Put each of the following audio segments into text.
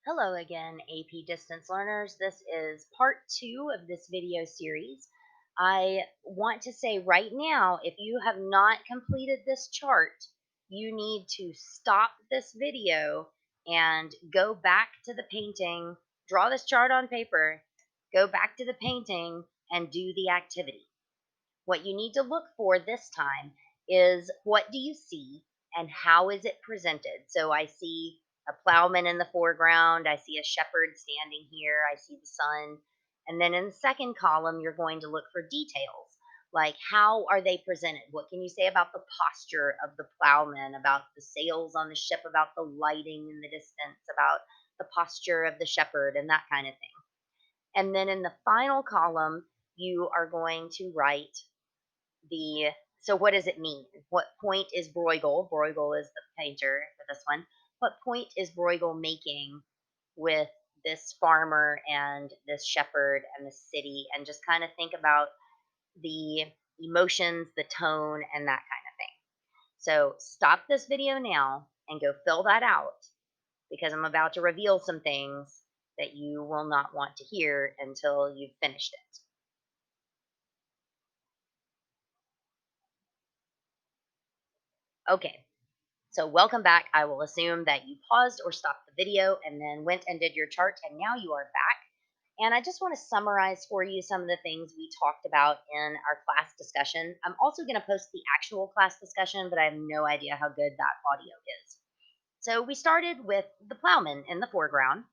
Hello again, AP Distance Learners. This is part 2 of this video series. I want to say right now, if you have not completed this chart, you need to stop this video and go back to the painting, draw this chart on paper, go back to the painting, and do the activity. What you need to look for this time is what do you see and how is it presented? So I see a plowman in the foreground, I see a shepherd standing here, I see the sun. And then in the second column, you're going to look for details like how are they presented? What can you say about the posture of the plowman, about the sails on the ship, about the lighting in the distance, about the posture of the shepherd, and that kind of thing. And then in the final column, you are going to write the so what does it mean? What point is Bruegel? Bruegel is the painter for this one. What point is Bruegel making with this farmer and this shepherd and the city? And just kind of think about the emotions, the tone, and that kind of thing. So stop this video now and go fill that out because I'm about to reveal some things that you will not want to hear until you've finished it. Okay, so welcome back. I will assume that you paused or stopped the video and then went and did your chart, and now you are back. And I just want to summarize for you some of the things we talked about in our class discussion. I'm also going to post the actual class discussion, but I have no idea how good that audio is. So we started with the plowman in the foreground,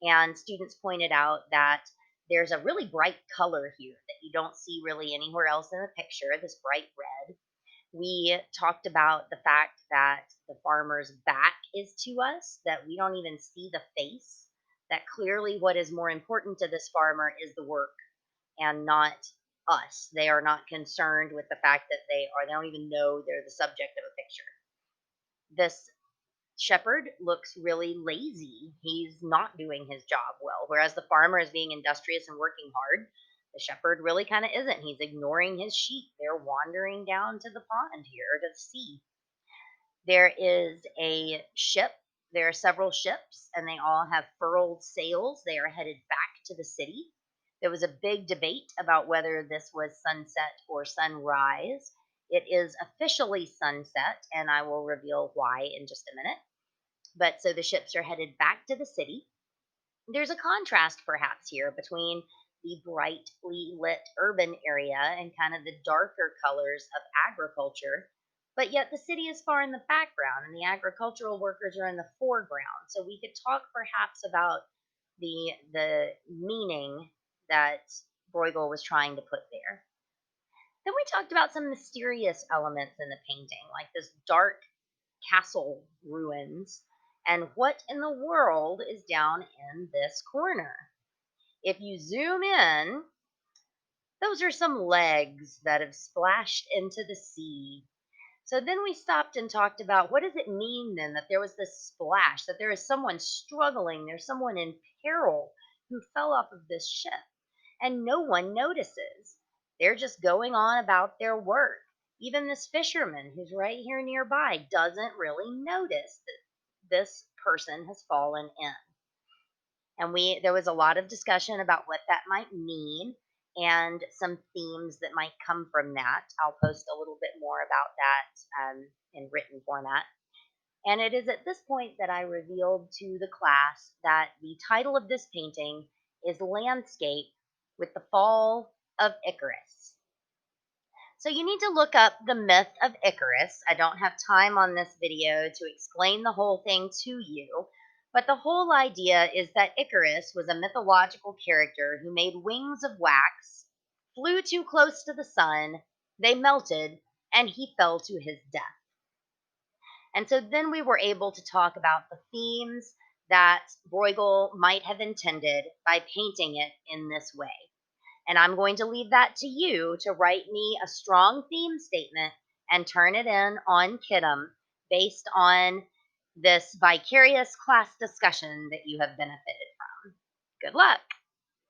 and students pointed out that there's a really bright color here that you don't see really anywhere else in the picture, this bright red. We talked about the fact that the farmer's back is to us, that we don't even see the face, that clearly what is more important to this farmer is the work and not us. They are not concerned with the fact that they don't even know they're the subject of a picture. This shepherd looks really lazy. He's not doing his job well. Whereas the farmer is being industrious and working hard, the shepherd really kind of isn't. He's ignoring his sheep. They're wandering down to the pond here to the sea. There is a ship. There are several ships, and they all have furled sails. They are headed back to the city. There was a big debate about whether this was sunset or sunrise. It is officially sunset, and I will reveal why in just a minute. But so the ships are headed back to the city. There's a contrast perhaps here between the brightly lit urban area and kind of the darker colors of agriculture. But yet the city is far in the background and the agricultural workers are in the foreground. So we could talk perhaps about the meaning that Bruegel was trying to put there. Then we talked about some mysterious elements in the painting, like this dark castle ruins, and what in the world is down in this corner. If you zoom in, those are some legs that have splashed into the sea. So then we stopped and talked about what does it mean then that there was this splash, that there is someone struggling, there's someone in peril who fell off of this ship, and no one notices. They're just going on about their work. Even this fisherman who's right here nearby doesn't really notice that this person has fallen in. And we there was a lot of discussion about what that might mean and some themes that might come from that. I'll post a little bit more about that in written format. And it is at this point that I revealed to the class that the title of this painting is Landscape with the Fall of Icarus. So you need to look up the myth of Icarus. I don't have time on this video to explain the whole thing to you, but the whole idea is that Icarus was a mythological character who made wings of wax, flew too close to the sun, they melted, and he fell to his death. And so then we were able to talk about the themes that Bruegel might have intended by painting it in this way. And I'm going to leave that to you to write me a strong theme statement and turn it in on Kitum based on this vicarious class discussion that you have benefited from. Good luck.